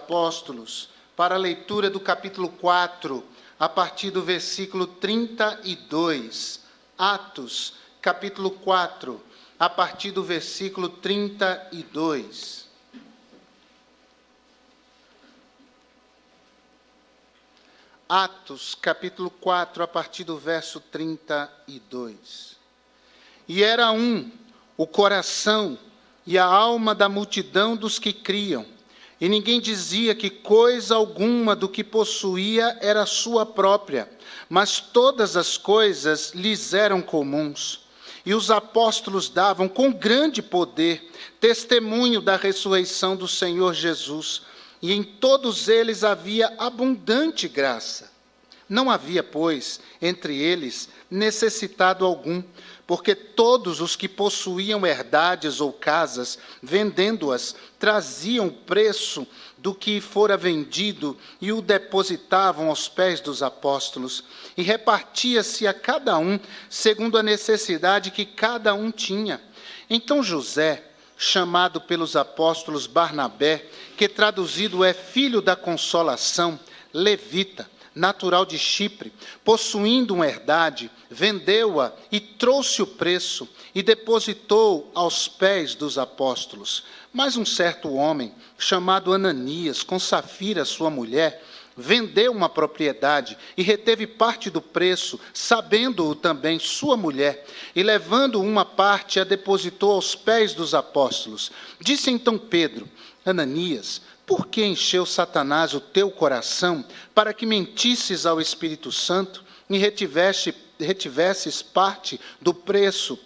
Apóstolos, para a leitura do capítulo 4, a partir do versículo 32. Atos, capítulo 4, a partir do versículo 32. Atos, capítulo 4, a partir do verso 32. E era o coração e a alma da multidão dos que criam, e ninguém dizia que coisa alguma do que possuía era sua própria, mas todas as coisas lhes eram comuns. E os apóstolos davam com grande poder testemunho da ressurreição do Senhor Jesus, e em todos eles havia abundante graça. Não havia, pois, entre eles necessitado algum, porque todos os que possuíam herdades ou casas, vendendo-as, traziam o preço do que fora vendido e o depositavam aos pés dos apóstolos, e repartia-se a cada um segundo a necessidade que cada um tinha. Então José, chamado pelos apóstolos Barnabé, que traduzido é filho da consolação, levita, natural de Chipre, possuindo uma herdade, vendeu-a e trouxe o preço e depositou aos pés dos apóstolos. Mas um certo homem, chamado Ananias, com Safira, sua mulher, vendeu uma propriedade e reteve parte do preço, sabendo-o também sua mulher, e levando uma parte, a depositou aos pés dos apóstolos. Disse então Pedro: Ananias, por que encheu Satanás o teu coração para que mentisses ao Espírito Santo e retivesses parte do preço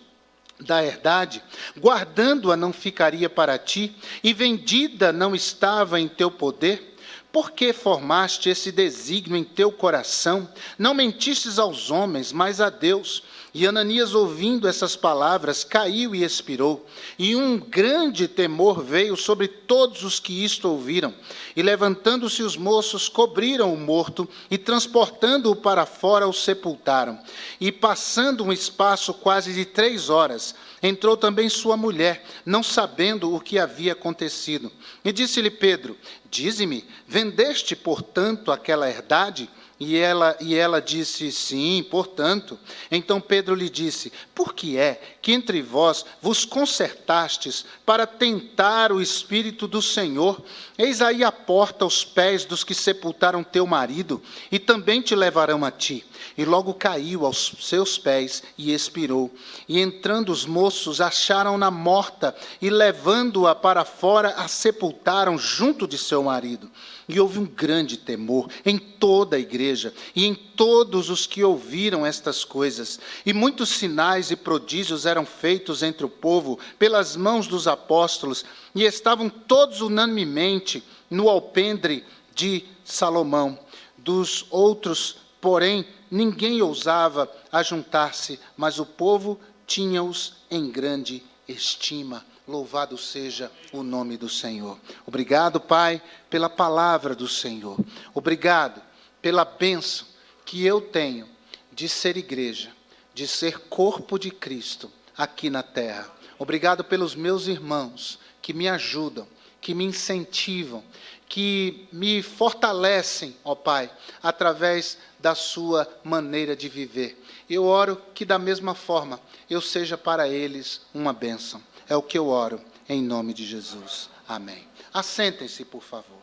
da herdade? Guardando-a não ficaria para ti, e vendida não estava em teu poder? Por que formaste esse desígnio em teu coração? Não mentistes aos homens, mas a Deus. E Ananias, ouvindo essas palavras, caiu e expirou. E um grande temor veio sobre todos os que isto ouviram. E levantando-se os moços, cobriram o morto, e transportando-o para fora, o sepultaram. E passando um espaço quase de 3 horas, entrou também sua mulher, não sabendo o que havia acontecido. E disse-lhe Pedro: dize-me, vendeste, portanto, aquela herdade? E ela disse: sim, portanto. Então Pedro lhe disse: por que é que entre vós vos concertastes para tentar o Espírito do Senhor? Eis aí a porta aos pés dos que sepultaram teu marido, e também te levarão a ti. E logo caiu aos seus pés e expirou. E entrando os moços, acharam-na morta, e levando-a para fora, a sepultaram junto de seu marido. E houve um grande temor em toda a igreja e em todos os que ouviram estas coisas. E muitos sinais e prodígios eram feitos entre o povo pelas mãos dos apóstolos, e estavam todos unanimemente no alpendre de Salomão. Dos outros, porém, ninguém ousava ajuntar-se, mas o povo tinha-os em grande estima. Louvado seja o nome do Senhor. Obrigado, Pai, pela palavra do Senhor. Obrigado pela bênção que eu tenho de ser igreja, de ser corpo de Cristo aqui na terra. Obrigado pelos meus irmãos que me ajudam, que me incentivam, que me fortalecem, ó Pai, através da sua maneira de viver. Eu oro que da mesma forma eu seja para eles uma bênção. É o que eu oro, em nome de Jesus. Amém. Assentem-se, por favor.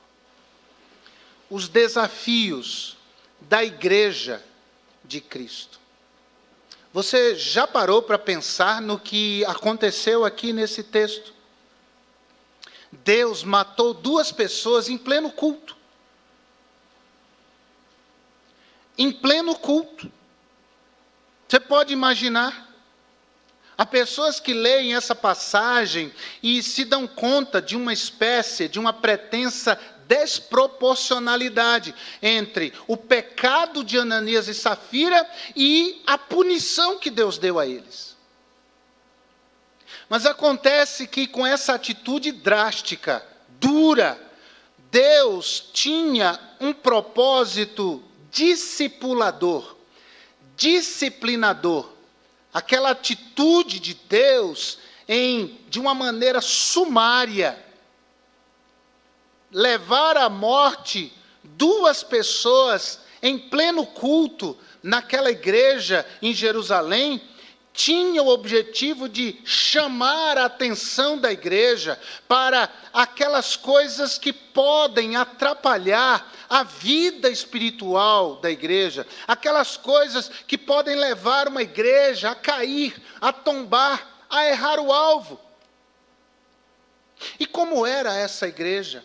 Os desafios da igreja de Cristo. Você já parou para pensar no que aconteceu aqui nesse texto? Deus matou 2 pessoas em pleno culto. Em pleno culto. Você pode imaginar? Há pessoas que leem essa passagem e se dão conta de uma espécie, de uma pretensa desproporcionalidade entre o pecado de Ananias e Safira e a punição que Deus deu a eles. Mas acontece que com essa atitude drástica, dura, Deus tinha um propósito discipulador, disciplinador. Aquela atitude de Deus de uma maneira sumária, levar à morte 2 pessoas em pleno culto naquela igreja em Jerusalém, tinha o objetivo de chamar a atenção da igreja para aquelas coisas que podem atrapalhar a vida espiritual da igreja, aquelas coisas que podem levar uma igreja a cair, a tombar, a errar o alvo. E como era essa igreja?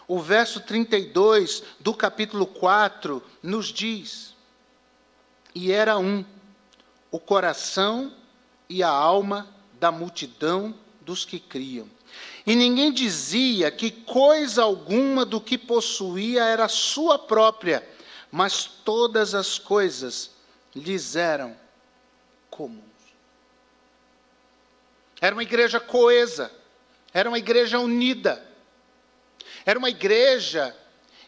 O verso 32 do capítulo 4 nos diz: e era o coração e a alma da multidão dos que criam. E ninguém dizia que coisa alguma do que possuía era sua própria, mas todas as coisas lhes eram comuns. Era uma igreja coesa, era uma igreja unida, era uma igreja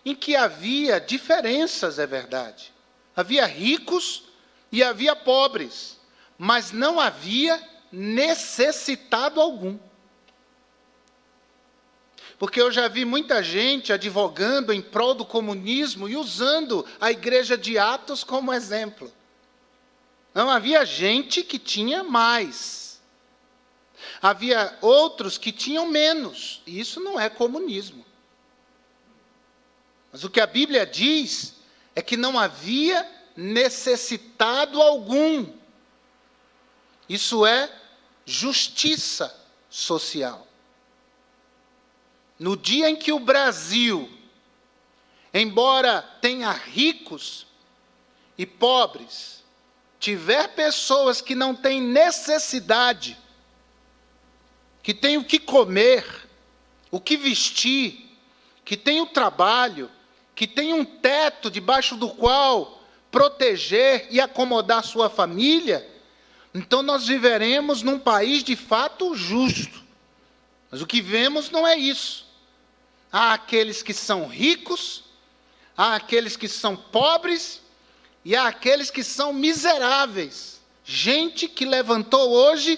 em que havia diferenças, é verdade. Havia ricos e havia pobres, mas não havia necessitado algum. Porque eu já vi muita gente advogando em prol do comunismo e usando a igreja de Atos como exemplo. Não, havia gente que tinha mais. Havia outros que tinham menos. E isso não é comunismo. Mas o que a Bíblia diz é que não havia necessitado algum. Isso é justiça social. No dia em que o Brasil, embora tenha ricos e pobres, tiver pessoas que não têm necessidade, que têm o que comer, o que vestir, que têm o trabalho, que têm um teto debaixo do qual proteger e acomodar sua família, então nós viveremos num país de fato justo. Mas o que vemos não é isso. Há aqueles que são ricos, há aqueles que são pobres, e há aqueles que são miseráveis. Gente que levantou hoje,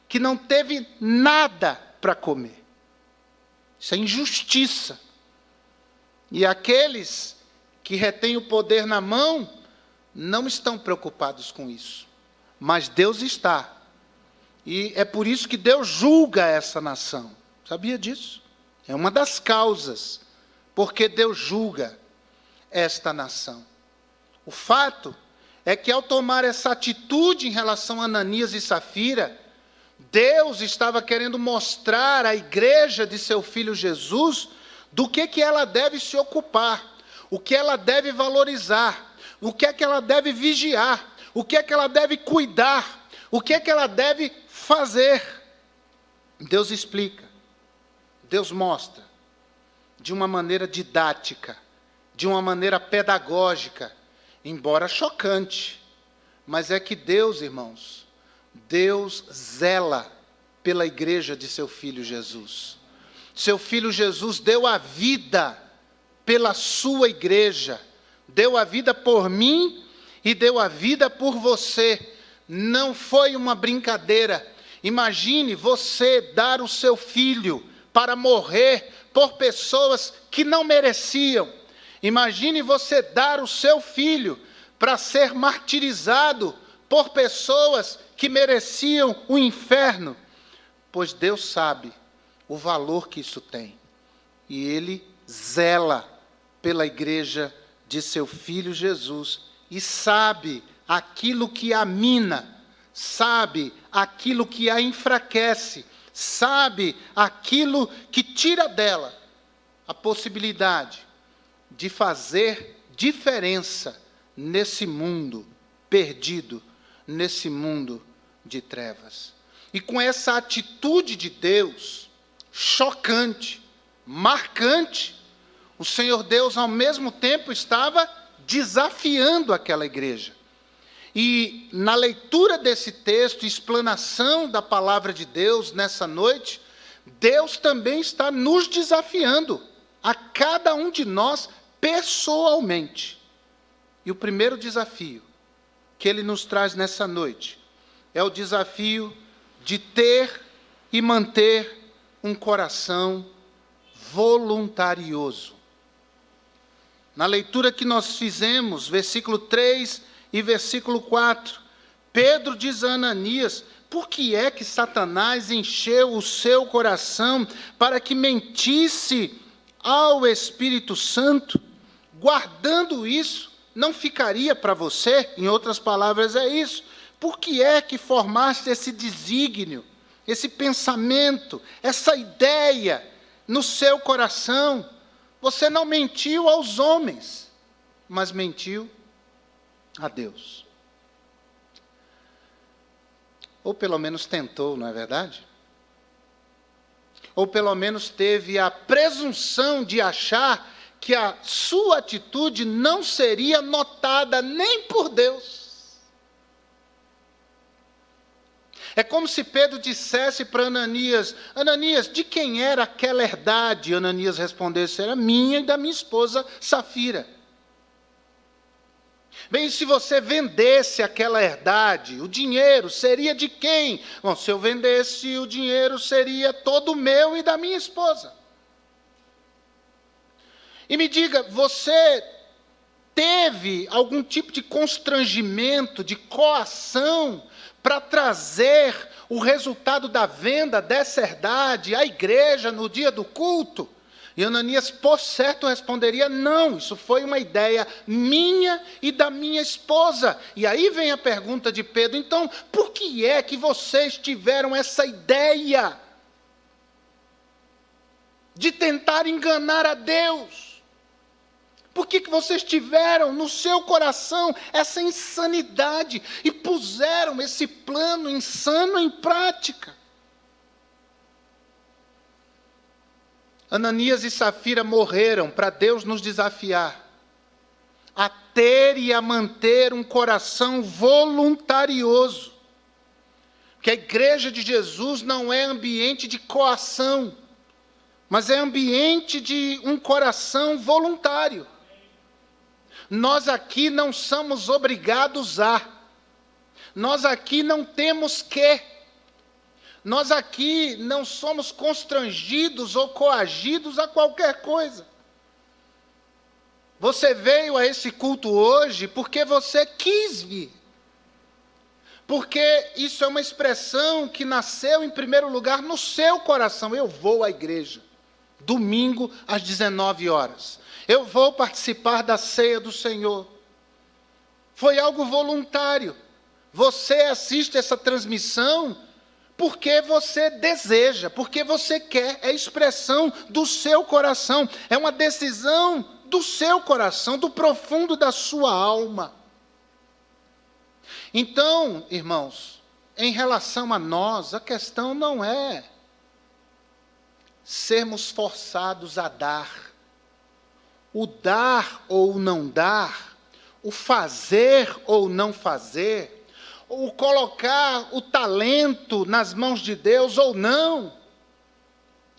que não teve nada para comer. Isso é injustiça. E aqueles que retêm o poder na mão, não estão preocupados com isso. Mas Deus está. E é por isso que Deus julga essa nação. Sabia disso? É uma das causas porque Deus julga esta nação. O fato é que ao tomar essa atitude em relação a Ananias e Safira, Deus estava querendo mostrar à igreja de seu filho Jesus do que ela deve se ocupar, o que ela deve valorizar, o que é que ela deve vigiar, o que é que ela deve cuidar, o que é que ela deve fazer. Deus explica, Deus mostra, de uma maneira didática, de uma maneira pedagógica, embora chocante, mas é que Deus, irmãos, Deus zela pela igreja de seu Filho Jesus. Seu Filho Jesus deu a vida pela sua igreja, deu a vida por mim e deu a vida por você. Não foi uma brincadeira. Imagine você dar o seu filho para morrer por pessoas que não mereciam. Imagine você dar o seu filho para ser martirizado por pessoas que mereciam o inferno. Pois Deus sabe o valor que isso tem. E Ele zela pela igreja de seu Filho Jesus. E sabe aquilo que a mina, sabe aquilo que a enfraquece, sabe aquilo que tira dela a possibilidade de fazer diferença nesse mundo perdido, nesse mundo de trevas. E com essa atitude de Deus, chocante, marcante, o Senhor Deus ao mesmo tempo estava desafiando aquela igreja. E na leitura desse texto, explanação da palavra de Deus nessa noite, Deus também está nos desafiando, a cada um de nós pessoalmente. E o primeiro desafio que Ele nos traz nessa noite é o desafio de ter e manter um coração voluntarioso. Na leitura que nós fizemos, versículo 3 e versículo 4, Pedro diz a Ananias: por que é que Satanás encheu o seu coração para que mentisse ao Espírito Santo? Guardando isso, não ficaria para você? Em outras palavras, é isso. Por que é que formaste esse desígnio, esse pensamento, essa ideia no seu coração? Você não mentiu aos homens, mas mentiu a Deus. Ou pelo menos tentou, não é verdade? Ou pelo menos teve a presunção de achar que a sua atitude não seria notada nem por Deus. É como se Pedro dissesse para Ananias: Ananias, de quem era aquela herdade? Ananias respondesse: era minha e da minha esposa Safira. Bem, se você vendesse aquela herdade, o dinheiro seria de quem? Bom, se eu vendesse, o dinheiro seria todo meu e da minha esposa. E me diga, você teve algum tipo de constrangimento, de coação, para trazer o resultado da venda dessa herdade à igreja no dia do culto? E Ananias, por certo, responderia: não, isso foi uma ideia minha e da minha esposa. E aí vem a pergunta de Pedro: então, por que é que vocês tiveram essa ideia de tentar enganar a Deus? Por que vocês tiveram no seu coração essa insanidade e puseram esse plano insano em prática? Ananias e Safira morreram para Deus nos desafiar a ter e a manter um coração voluntarioso. Porque a igreja de Jesus não é ambiente de coação, mas é ambiente de um coração voluntário. Nós aqui não somos obrigados a. Nós aqui não temos que. Nós aqui não somos constrangidos ou coagidos a qualquer coisa. Você veio a esse culto hoje porque você quis vir. Porque isso é uma expressão que nasceu em primeiro lugar no seu coração. Eu vou à igreja, domingo às 19 horas. Eu vou participar da ceia do Senhor. Foi algo voluntário. Você assiste essa transmissão porque você deseja, porque você quer. É expressão do seu coração. É uma decisão do seu coração, do profundo da sua alma. Então, irmãos, em relação a nós, a questão não é sermos forçados a dar. O dar ou não dar, o fazer ou não fazer, o colocar o talento nas mãos de Deus ou não,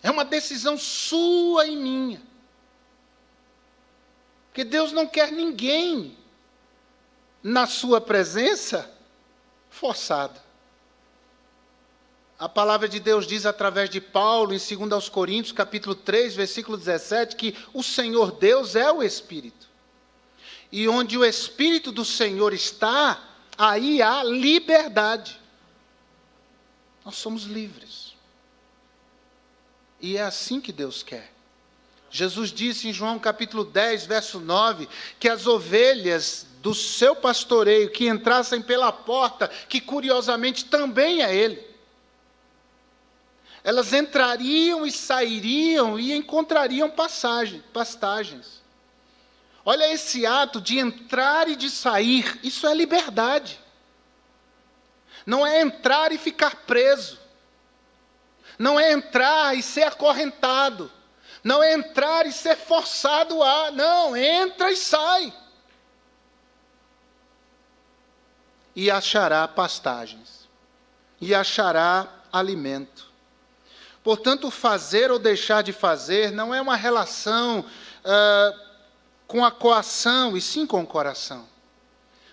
é uma decisão sua e minha. Porque Deus não quer ninguém na sua presença forçado. A palavra de Deus diz através de Paulo, em 2 Coríntios, capítulo 3, versículo 17, que o Senhor Deus é o Espírito. E onde o Espírito do Senhor está, aí há liberdade. Nós somos livres. E é assim que Deus quer. Jesus disse em João capítulo 10, verso 9, que as ovelhas do seu pastoreio que entrassem pela porta, que curiosamente também é Ele, elas entrariam e sairiam e encontrariam pastagens. Olha esse ato de entrar e de sair, isso é liberdade. Não é entrar e ficar preso. Não é entrar e ser acorrentado. Não é entrar e ser forçado a. Não, entra e sai. E achará pastagens. E achará alimento. Portanto, fazer ou deixar de fazer não é uma relação com a coação, e sim com o coração.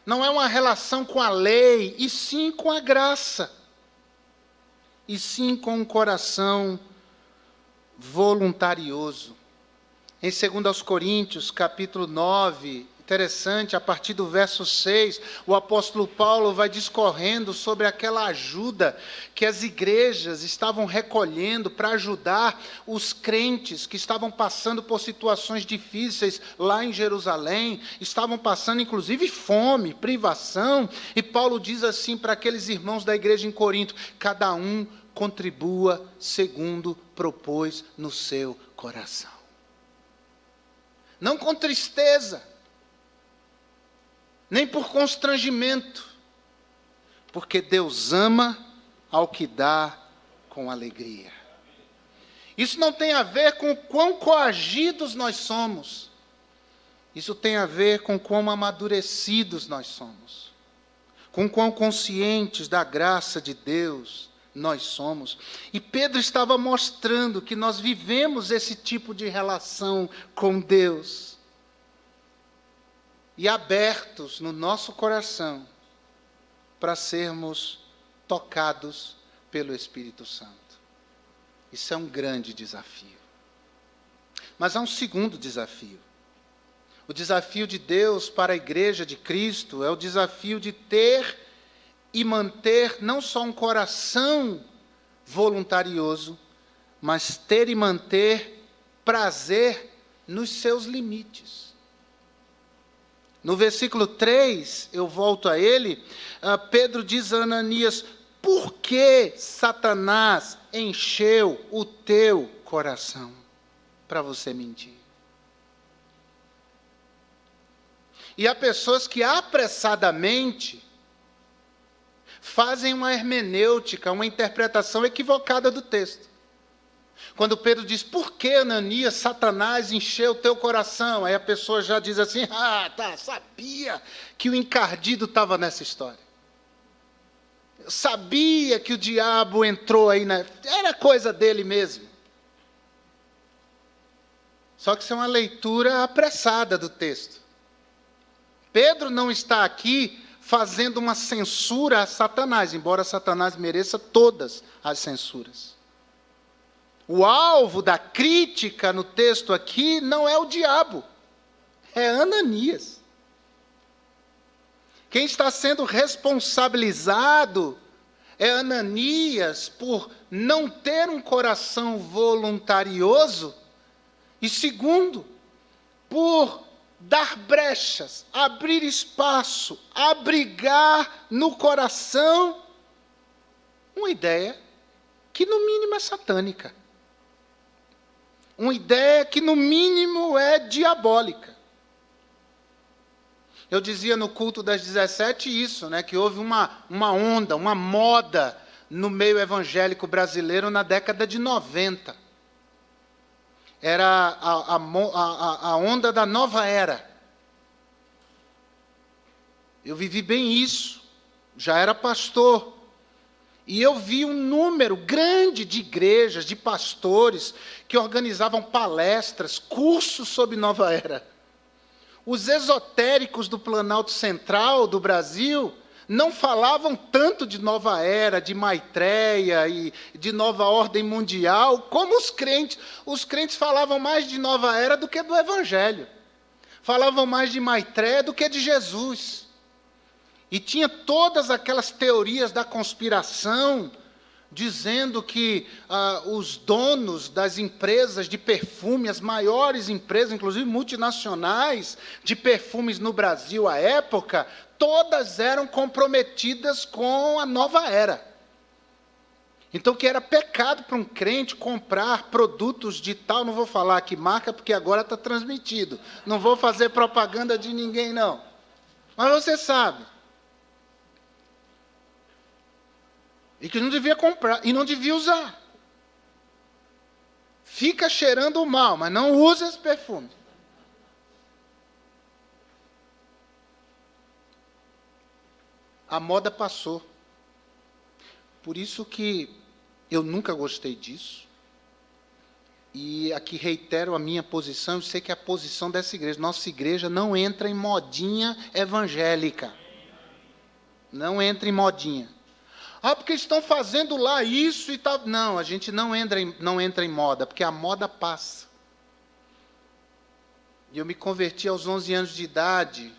Não é uma relação com a lei, e sim com a graça. E sim com um coração voluntarioso. Em 2 Coríntios, capítulo 9, interessante, a partir do verso 6, o apóstolo Paulo vai discorrendo sobre aquela ajuda que as igrejas estavam recolhendo para ajudar os crentes que estavam passando por situações difíceis lá em Jerusalém, estavam passando inclusive fome, privação, e Paulo diz assim para aqueles irmãos da igreja em Corinto: cada um contribua segundo propôs no seu coração. Não com tristeza, nem por constrangimento, porque Deus ama ao que dá com alegria. Isso não tem a ver com o quão coagidos nós somos. Isso tem a ver com quão amadurecidos nós somos, com quão conscientes da graça de Deus nós somos. E Pedro estava mostrando que nós vivemos esse tipo de relação com Deus. E abertos no nosso coração para sermos tocados pelo Espírito Santo. Isso é um grande desafio. Mas há um segundo desafio. O desafio de Deus para a igreja de Cristo é o desafio de ter e manter não só um coração voluntarioso, mas ter e manter prazer nos seus limites. No versículo 3, eu volto a ele, Pedro diz a Ananias: por que Satanás encheu o teu coração para você mentir? E há pessoas que apressadamente fazem uma hermenêutica, uma interpretação equivocada do texto. Quando Pedro diz: por que, Ananias, Satanás encheu o teu coração? Aí a pessoa já diz assim: sabia que o encardido estava nessa história. Eu sabia que o diabo entrou aí, era coisa dele mesmo. Só que isso é uma leitura apressada do texto. Pedro não está aqui fazendo uma censura a Satanás, embora Satanás mereça todas as censuras. O alvo da crítica no texto aqui não é o diabo, é Ananias. Quem está sendo responsabilizado é Ananias por não ter um coração voluntarioso e, segundo, por dar brechas, abrir espaço, abrigar no coração uma ideia que no mínimo é satânica. Uma ideia que no mínimo é diabólica. Eu dizia no culto das 17 isso, que houve uma onda, uma moda no meio evangélico brasileiro na década de 90. Era a onda da nova era. Eu vivi bem isso, já era pastor. E eu vi um número grande de igrejas, de pastores, que organizavam palestras, cursos sobre nova era. Os esotéricos do Planalto Central do Brasil não falavam tanto de nova era, de Maitreya e de nova ordem mundial, como os crentes. Os crentes falavam mais de nova era do que do Evangelho. Falavam mais de Maitreya do que de Jesus. E tinha todas aquelas teorias da conspiração, dizendo que os donos das empresas de perfume, as maiores empresas, inclusive multinacionais, de perfumes no Brasil à época, todas eram comprometidas com a nova era. Então, que era pecado para um crente comprar produtos de tal, não vou falar aqui marca, porque agora está transmitido. Não vou fazer propaganda de ninguém, não. Mas você sabe. E que não devia comprar, e não devia usar. Fica cheirando mal, mas não use esse perfume. A moda passou. Por isso que eu nunca gostei disso. E aqui reitero a minha posição, eu sei que é a posição dessa igreja. Nossa igreja não entra em modinha evangélica. Não entra em modinha. Porque estão fazendo lá isso e tal. Não, a gente não entra em moda, porque a moda passa. E eu me converti aos 11 anos de idade,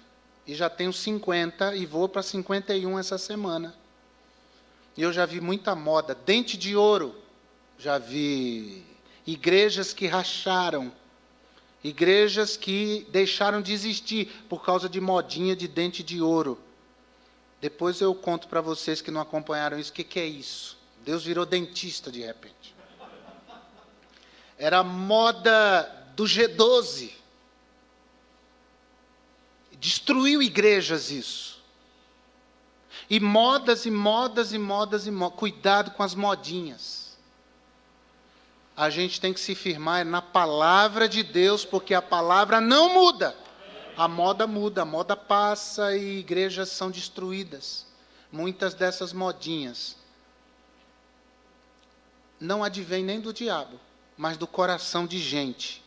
e já tenho 50, e vou para 51 essa semana. E eu já vi muita moda. Dente de ouro, já vi igrejas que racharam, igrejas que deixaram de existir por causa de modinha de dente de ouro. Depois eu conto para vocês que não acompanharam isso, o que é isso? Deus virou dentista de repente. Era a moda do G12. Destruiu igrejas isso. E modas, e modas, e modas, e modas. Cuidado com as modinhas. A gente tem que se firmar na palavra de Deus, porque a palavra não muda. A moda muda, a moda passa e igrejas são destruídas. Muitas dessas modinhas não advêm nem do diabo, mas do coração de gente,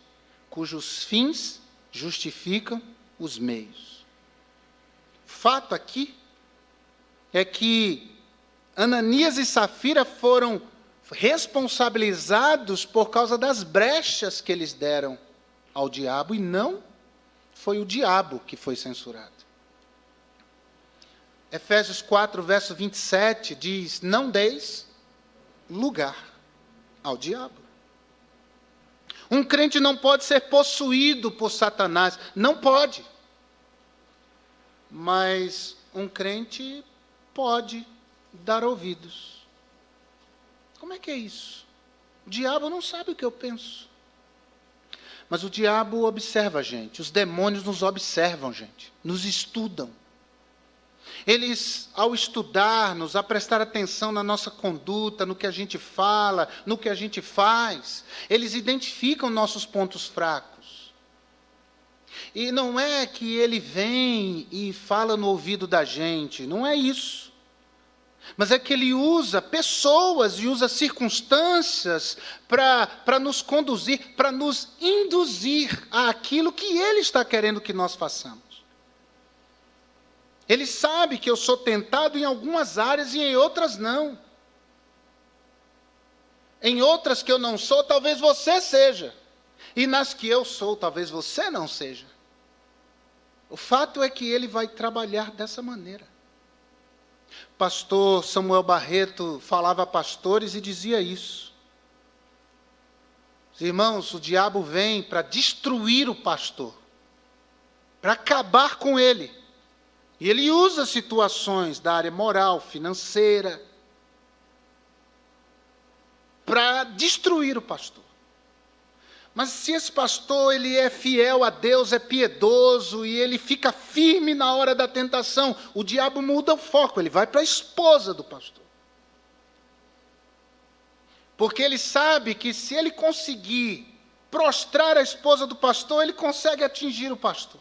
cujos fins justificam os meios. Fato aqui é que Ananias e Safira foram responsabilizados por causa das brechas que eles deram ao diabo, e não foi o diabo que foi censurado. Efésios 4, verso 27 diz: não deis lugar ao diabo. Um crente não pode ser possuído por Satanás, não pode. Mas um crente pode dar ouvidos. Como é que é isso? O diabo não sabe o que eu penso. Mas o diabo observa a gente, os demônios nos observam, gente, nos estudam. Eles, ao estudar-nos, a prestar atenção na nossa conduta, no que a gente fala, no que a gente faz, eles identificam nossos pontos fracos. E não é que ele vem e fala no ouvido da gente, não é isso. Mas é que ele usa pessoas e usa circunstâncias para nos conduzir, para nos induzir àquilo que ele está querendo que nós façamos. Ele sabe que eu sou tentado em algumas áreas e em outras não. Em outras que eu não sou, talvez você seja. E nas que eu sou, talvez você não seja. O fato é que ele vai trabalhar dessa maneira. Pastor Samuel Barreto falava a pastores e dizia isso. Irmãos, o diabo vem para destruir o pastor, para acabar com ele. E ele usa situações da área moral, financeira, para destruir o pastor. Mas se esse pastor ele é fiel a Deus, é piedoso e ele fica firme na hora da tentação, o diabo muda o foco, ele vai para a esposa do pastor. Porque ele sabe que se ele conseguir prostrar a esposa do pastor, ele consegue atingir o pastor.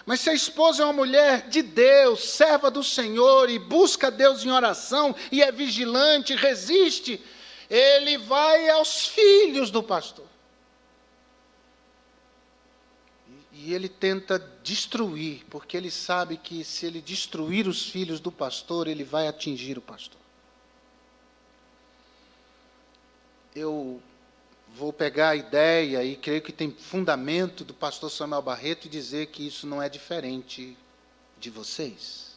Mas se a esposa é uma mulher de Deus, serva do Senhor e busca Deus em oração e é vigilante, resiste, ele vai aos filhos do pastor. E ele tenta destruir, porque ele sabe que se ele destruir os filhos do pastor, ele vai atingir o pastor. Eu vou pegar a ideia, e creio que tem fundamento do pastor Samuel Barreto, e dizer que isso não é diferente de vocês.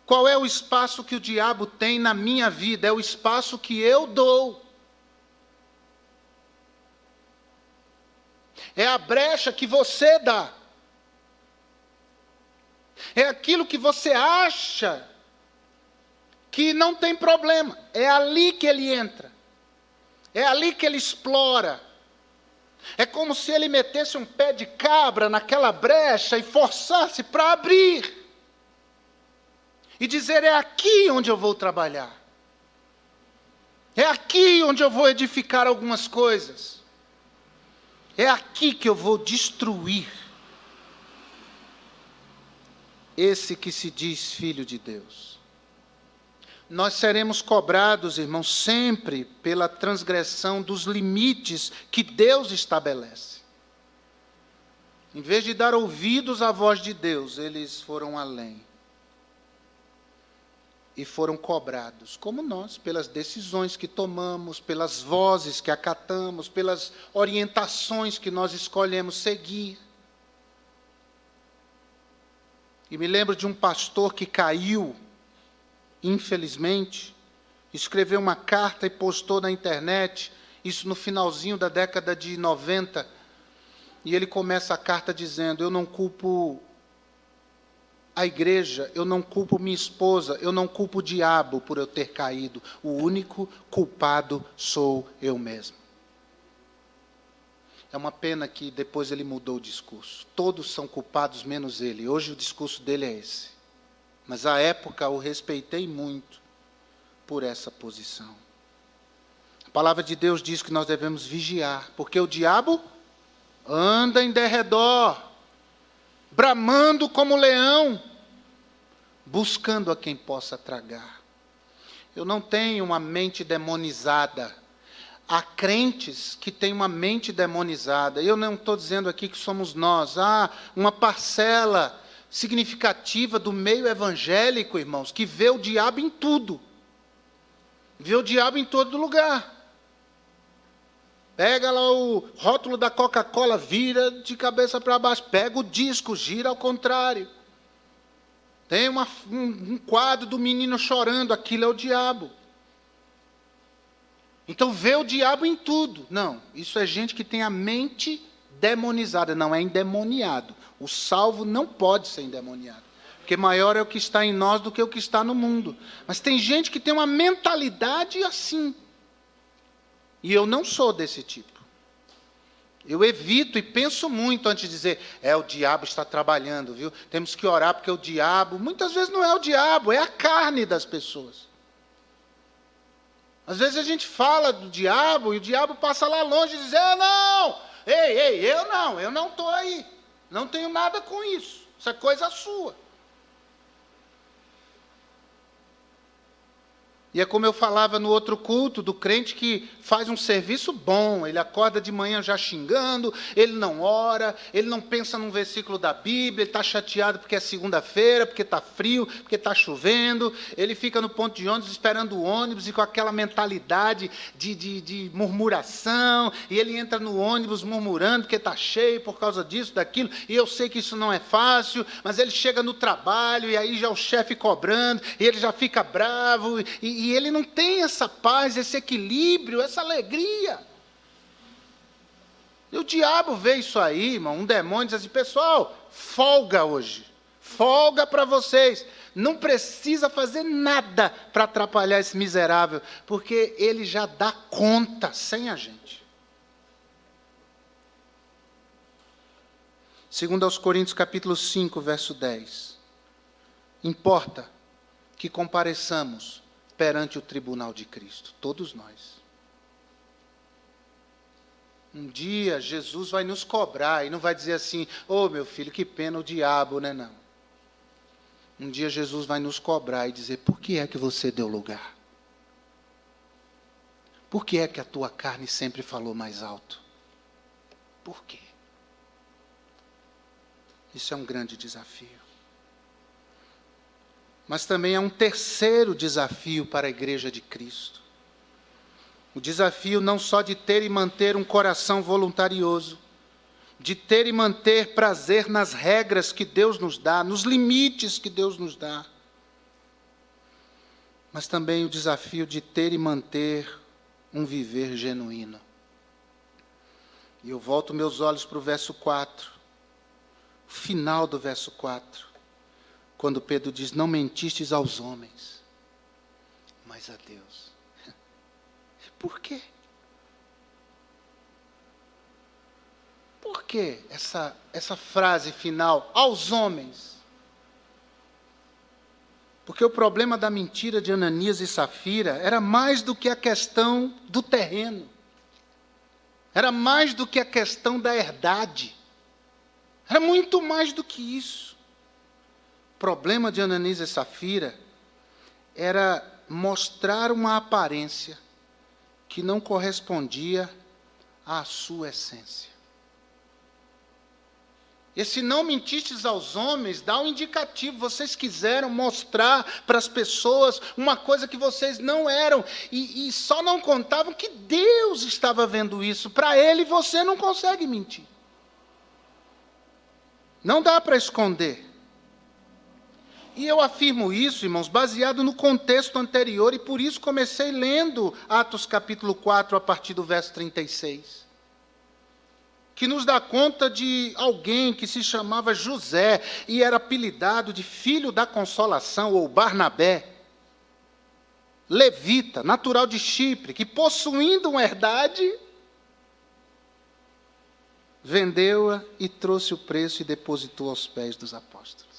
Qual é o espaço que o diabo tem na minha vida? É o espaço que eu dou. É a brecha que você dá. É aquilo que você acha que não tem problema. É ali que ele entra. É ali que ele explora. É como se ele metesse um pé de cabra naquela brecha e forçasse para abrir. E dizer, é aqui onde eu vou trabalhar. É aqui onde eu vou edificar algumas coisas. É aqui que eu vou destruir esse que se diz filho de Deus. Nós seremos cobrados, irmãos, sempre pela transgressão dos limites que Deus estabelece. Em vez de dar ouvidos à voz de Deus, eles foram além. e foram cobrados, como nós, pelas decisões que tomamos, pelas vozes que acatamos, pelas orientações que nós escolhemos seguir. E me lembro de um pastor que caiu, infelizmente, escreveu uma carta e postou na internet, isso no finalzinho da década de 90, e ele começa a carta dizendo: eu não culpo a igreja, eu não culpo minha esposa, eu não culpo o diabo por eu ter caído, o único culpado sou eu mesmo. É uma pena que depois ele mudou o discurso. Todos são culpados menos ele. Hoje o discurso dele é esse. Mas à época o respeitei muito por essa posição. A palavra de Deus diz que nós devemos vigiar, porque o diabo anda em derredor, bramando como leão, buscando a quem possa tragar. Eu não tenho uma mente demonizada. Há crentes que têm uma mente demonizada. Eu não estou dizendo aqui que somos nós. Há uma parcela significativa do meio evangélico, irmãos, que vê o diabo em tudo. Vê o diabo em todo lugar. Pega lá o rótulo da Coca-Cola, vira de cabeça para baixo. Pega o disco, gira ao contrário. Tem um quadro do menino chorando, aquilo é o diabo. Então vê o diabo em tudo. Não, isso é gente que tem a mente demonizada, não é endemoniado. O salvo não pode ser endemoniado, porque maior é o que está em nós do que o que está no mundo. Mas tem gente que tem uma mentalidade assim. E eu não sou desse tipo. Eu evito e penso muito antes de dizer: o diabo está trabalhando, viu? Temos que orar porque o diabo, muitas vezes não é o diabo, é a carne das pessoas. Às vezes a gente fala do diabo e o diabo passa lá longe e diz: eu não estou aí, não tenho nada com isso, isso é coisa sua. E é como eu falava no outro culto, do crente que faz um serviço bom, ele acorda de manhã já xingando, ele não ora, ele não pensa num versículo da Bíblia, ele está chateado porque é segunda-feira, porque está frio, porque está chovendo, ele fica no ponto de ônibus esperando o ônibus e com aquela mentalidade de murmuração, e ele entra no ônibus murmurando porque está cheio por causa disso, daquilo, e eu sei que isso não é fácil, mas ele chega no trabalho e aí já o chefe cobrando, e ele já fica bravo, e ele não tem essa paz, esse equilíbrio, essa alegria. E o diabo vê isso aí, irmão, um demônio diz assim: pessoal, folga hoje, folga para vocês, não precisa fazer nada para atrapalhar esse miserável, porque ele já dá conta sem a gente. 2 Coríntios capítulo 5, verso 10. Importa que compareçamos perante o tribunal de Cristo, todos nós. Um dia Jesus vai nos cobrar e não vai dizer assim: meu filho, que pena o diabo, né? Não. Um dia Jesus vai nos cobrar e dizer: por que é que você deu lugar? Por que é que a tua carne sempre falou mais alto? Por quê? Isso é um grande desafio. Mas também há um terceiro desafio para a igreja de Cristo. O desafio não só de ter e manter um coração voluntarioso, de ter e manter prazer nas regras que Deus nos dá, nos limites que Deus nos dá, mas também o desafio de ter e manter um viver genuíno. E eu volto meus olhos para o verso 4, o final do verso 4. Quando Pedro diz: não mentistes aos homens, mas a Deus. Por quê? Por que essa frase final, aos homens? Porque o problema da mentira de Ananias e Safira era mais do que a questão do terreno. Era mais do que a questão da herdade. Era muito mais do que isso. O problema de Ananias e Safira era mostrar uma aparência que não correspondia à sua essência. Esse não mentistes aos homens dá um indicativo. Vocês quiseram mostrar para as pessoas uma coisa que vocês não eram. E só não contavam que Deus estava vendo isso. Para Ele você não consegue mentir. Não dá para esconder. E eu afirmo isso, irmãos, baseado no contexto anterior. E por isso comecei lendo Atos capítulo 4, a partir do verso 36. Que nos dá conta de alguém que se chamava José e era apelidado de filho da consolação, ou Barnabé, levita, natural de Chipre, que possuindo uma herdade, vendeu-a e trouxe o preço e depositou aos pés dos apóstolos.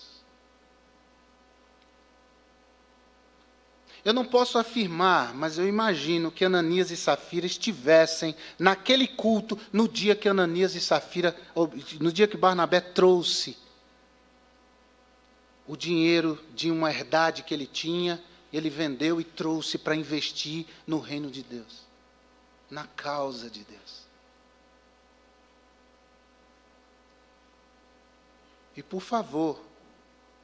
Eu não posso afirmar, mas eu imagino que Ananias e Safira estivessem naquele culto no dia que Ananias e Safira, no dia que Barnabé trouxe o dinheiro de uma herdade que ele tinha, ele vendeu e trouxe para investir no reino de Deus, na causa de Deus. E por favor,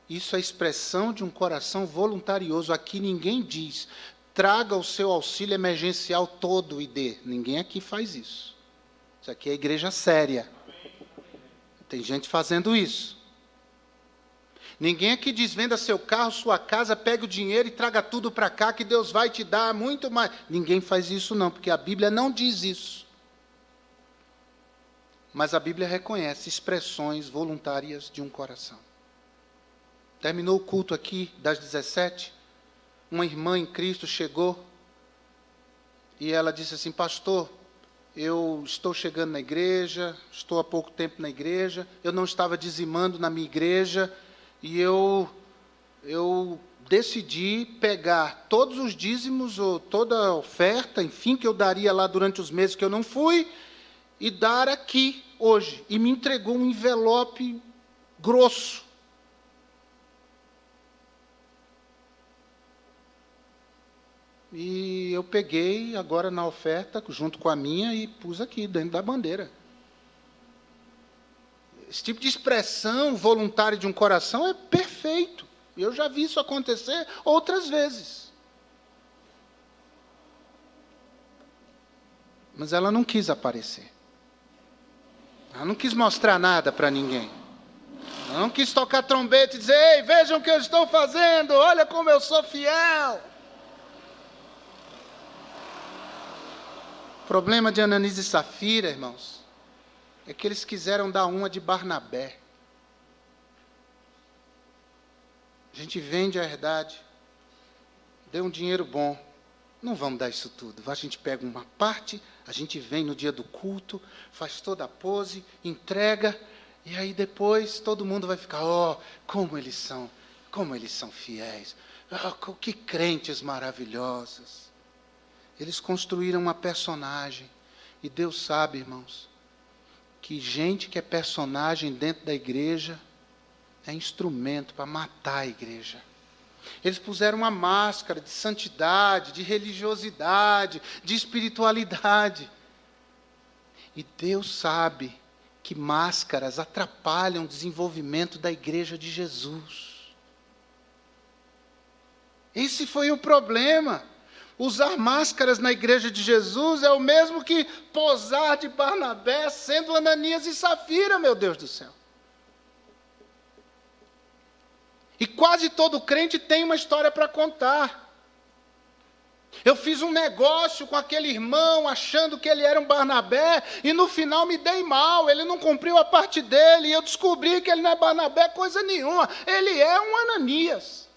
isso é expressão de um coração voluntarioso. Aqui ninguém diz, traga o seu auxílio emergencial todo e dê. Ninguém aqui faz isso. Isso aqui é igreja séria. Tem gente fazendo isso. Ninguém aqui diz, venda seu carro, sua casa, pegue o dinheiro e traga tudo para cá, que Deus vai te dar muito mais. Ninguém faz isso não, porque a Bíblia não diz isso. Mas a Bíblia reconhece expressões voluntárias de um coração. Terminou o culto aqui, das 17, uma irmã em Cristo chegou e ela disse assim, pastor, eu estou chegando na igreja, estou há pouco tempo na igreja, eu não estava dizimando na minha igreja e eu decidi pegar todos os dízimos ou toda a oferta, enfim, que eu daria lá durante os meses que eu não fui e dar aqui hoje. E me entregou um envelope grosso. E eu peguei agora na oferta, junto com a minha, e pus aqui, dentro da bandeira. Esse tipo de expressão voluntária de um coração é perfeito. Eu já vi isso acontecer outras vezes. Mas ela não quis aparecer. Ela não quis mostrar nada para ninguém. Ela não quis tocar trombeta e dizer, ei, vejam o que eu estou fazendo, olha como eu sou fiel. O problema de Ananias e Safira, irmãos, é que eles quiseram dar uma de Barnabé. A gente vende a herdade, deu um dinheiro bom, não vamos dar isso tudo. A gente pega uma parte, a gente vem no dia do culto, faz toda a pose, entrega, e aí depois todo mundo vai ficar, como eles são fiéis, que crentes maravilhosos. Eles construíram uma personagem. E Deus sabe, irmãos, que gente que é personagem dentro da igreja é instrumento para matar a igreja. Eles puseram uma máscara de santidade, de religiosidade, de espiritualidade. E Deus sabe que máscaras atrapalham o desenvolvimento da igreja de Jesus. Esse foi o problema. Usar máscaras na igreja de Jesus é o mesmo que posar de Barnabé sendo Ananias e Safira, meu Deus do céu. E quase todo crente tem uma história para contar. Eu fiz um negócio com aquele irmão achando que ele era um Barnabé e no final me dei mal, ele não cumpriu a parte dele e eu descobri que ele não é Barnabé coisa nenhuma, ele é um Ananias.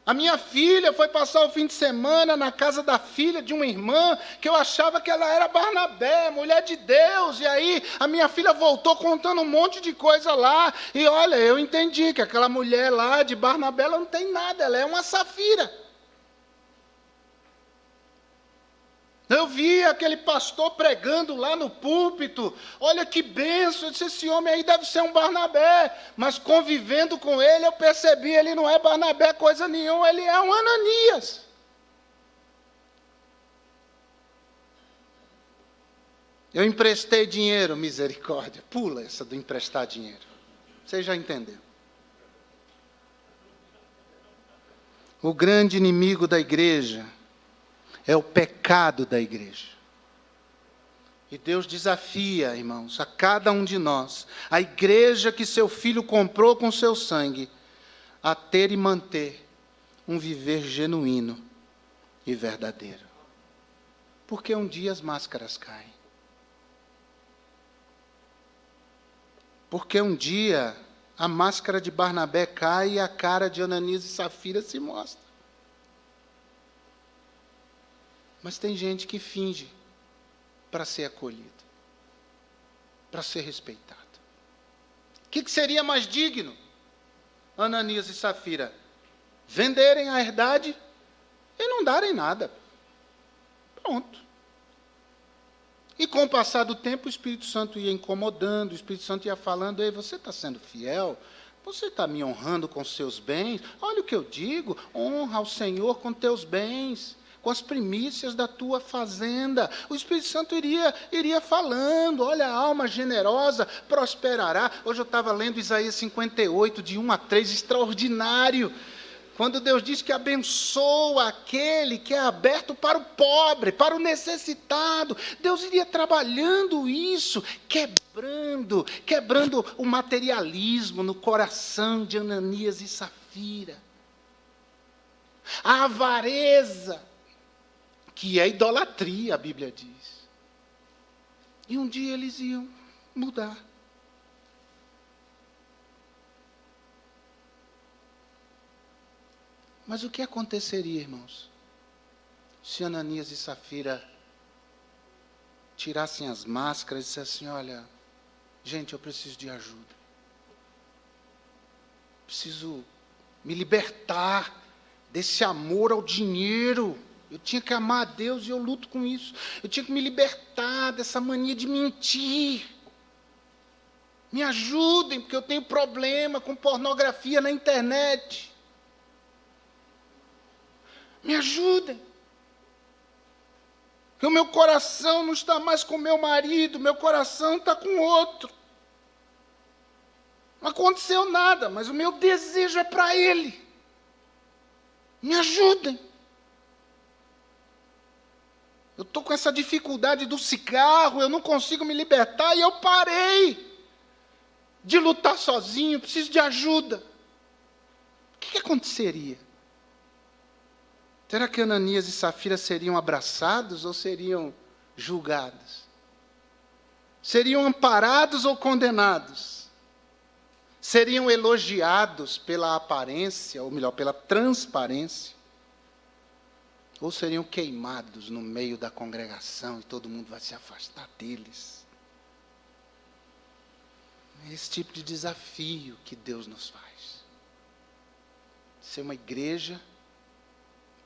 A minha filha foi passar o fim de semana na casa da filha de uma irmã, que eu achava que ela era Barnabé, mulher de Deus. E aí a minha filha voltou contando um monte de coisa lá. E olha, eu entendi que aquela mulher lá de Barnabé, ela não tem nada, ela é uma Safira. Eu vi aquele pastor pregando lá no púlpito, olha que bênção, eu disse, esse homem aí deve ser um Barnabé, mas convivendo com ele eu percebi, ele não é Barnabé coisa nenhuma, ele é um Ananias. Eu emprestei dinheiro, misericórdia. Pula essa do emprestar dinheiro. Você já entendeu. O grande inimigo da igreja é o pecado da igreja. E Deus desafia, irmãos, a cada um de nós, a igreja que seu filho comprou com seu sangue, a ter e manter um viver genuíno e verdadeiro. Porque um dia as máscaras caem. Porque um dia a máscara de Barnabé cai e a cara de Ananias e Safira se mostra. Mas tem gente que finge para ser acolhido, para ser respeitado. O que seria mais digno? Ananias e Safira venderem a herdade e não darem nada. Pronto. E com o passar do tempo, o Espírito Santo ia incomodando, o Espírito Santo ia falando: ei, você está sendo fiel? Você está me honrando com seus bens? Olha o que eu digo: honra ao Senhor com teus bens, com as primícias da tua fazenda. O Espírito Santo iria falando: olha, a alma generosa prosperará. Hoje eu estava lendo Isaías 58, de 1 a 3, extraordinário. Quando Deus diz que abençoa aquele que é aberto para o pobre, para o necessitado. Deus iria trabalhando isso, quebrando o materialismo no coração de Ananias e Safira. A avareza, que é idolatria, a Bíblia diz. E um dia eles iam mudar. Mas o que aconteceria, irmãos, se Ananias e Safira tirassem as máscaras e dissessem: olha, gente, eu preciso de ajuda. Preciso me libertar desse amor ao dinheiro. Eu tinha que amar a Deus e eu luto com isso. Eu tinha que me libertar dessa mania de mentir. Me ajudem, porque eu tenho problema com pornografia na internet. Me ajudem. Porque o meu coração não está mais com o meu marido, meu coração está com outro. Não aconteceu nada, mas o meu desejo é para ele. Me ajudem. Eu estou com essa dificuldade do cigarro, eu não consigo me libertar e eu parei de lutar sozinho, preciso de ajuda. O que aconteceria? Será que Ananias e Safira seriam abraçados ou seriam julgados? Seriam amparados ou condenados? Seriam elogiados pela aparência, ou melhor, pela transparência? Ou seriam queimados no meio da congregação e todo mundo vai se afastar deles? É esse tipo de desafio que Deus nos faz. Ser uma igreja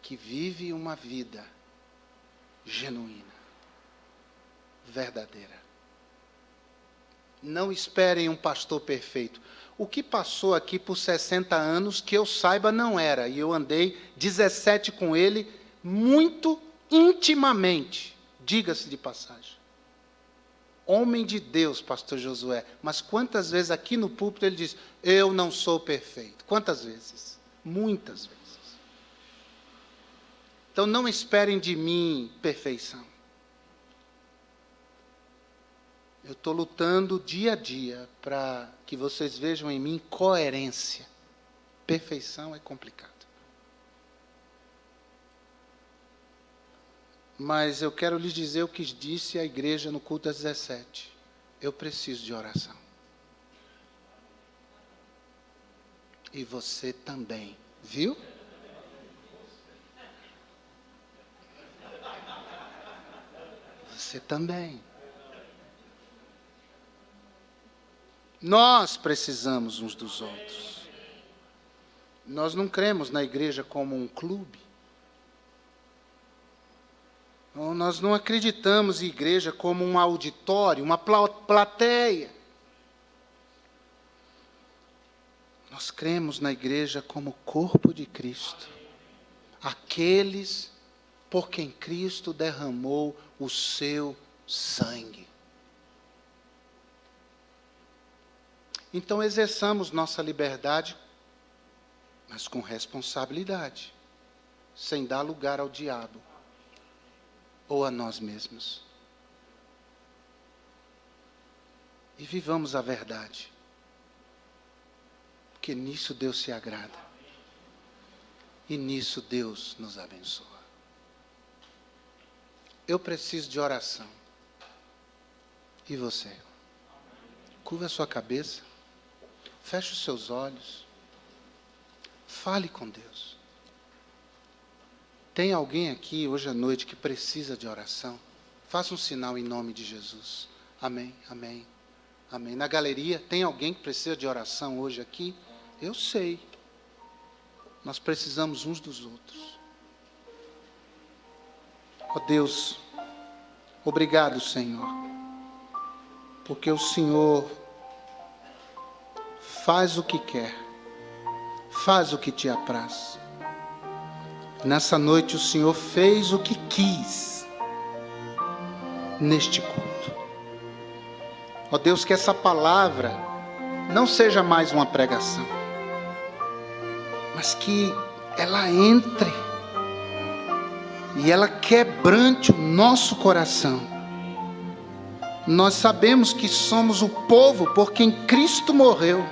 que vive uma vida genuína, verdadeira. Não esperem um pastor perfeito. O que passou aqui por 60 anos, que eu saiba, não era. E eu andei 17 com ele, muito intimamente. Diga-se de passagem. Homem de Deus, pastor Josué. Mas quantas vezes aqui no púlpito ele diz: eu não sou perfeito? Quantas vezes? Muitas vezes. Então não esperem de mim perfeição. Eu estou lutando dia a dia para que vocês vejam em mim coerência. Perfeição é complicado. Mas eu quero lhes dizer o que disse a igreja no culto às 17. Eu preciso de oração. E você também, viu? Você também. Nós precisamos uns dos outros. Nós não cremos na igreja como um clube. Nós não acreditamos em igreja como um auditório, uma plateia. Nós cremos na igreja como corpo de Cristo. Aqueles por quem Cristo derramou o seu sangue. Então exerçamos nossa liberdade, mas com responsabilidade, sem dar lugar ao diabo ou a nós mesmos. E vivamos a verdade, porque nisso Deus se agrada, e nisso Deus nos abençoa. Eu preciso de oração. E você? Curva a sua cabeça, feche os seus olhos, fale com Deus. Tem alguém aqui hoje à noite que precisa de oração? Faça um sinal em nome de Jesus. Amém, amém, amém. Na galeria, tem alguém que precisa de oração hoje aqui? Eu sei. Nós precisamos uns dos outros. Ó Deus, obrigado, Senhor, porque o Senhor faz o que quer, faz o que te apraz. Nessa noite o Senhor fez o que quis neste culto. Ó Deus, que essa palavra não seja mais uma pregação, mas que ela entre e ela quebrante o nosso coração. Nós sabemos que somos o povo por quem Cristo morreu,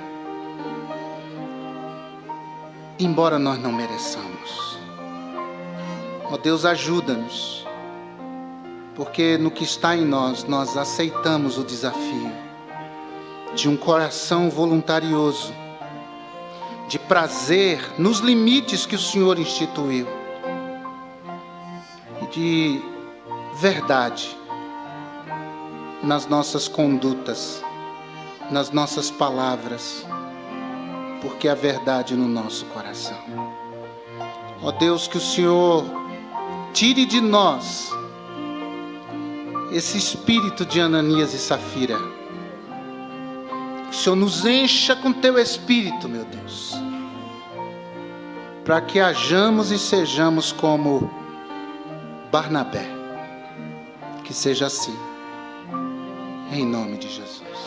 embora nós não mereçamos. Ó Deus, ajuda-nos, porque no que está em nós, nós aceitamos o desafio de um coração voluntarioso, de prazer nos limites que o Senhor instituiu, e de verdade nas nossas condutas, nas nossas palavras, porque há verdade no nosso coração. Ó Deus, que o Senhor tire de nós esse espírito de Ananias e Safira. Que o Senhor nos encha com teu Espírito, meu Deus, para que hajamos e sejamos como Barnabé. Que seja assim, em nome de Jesus.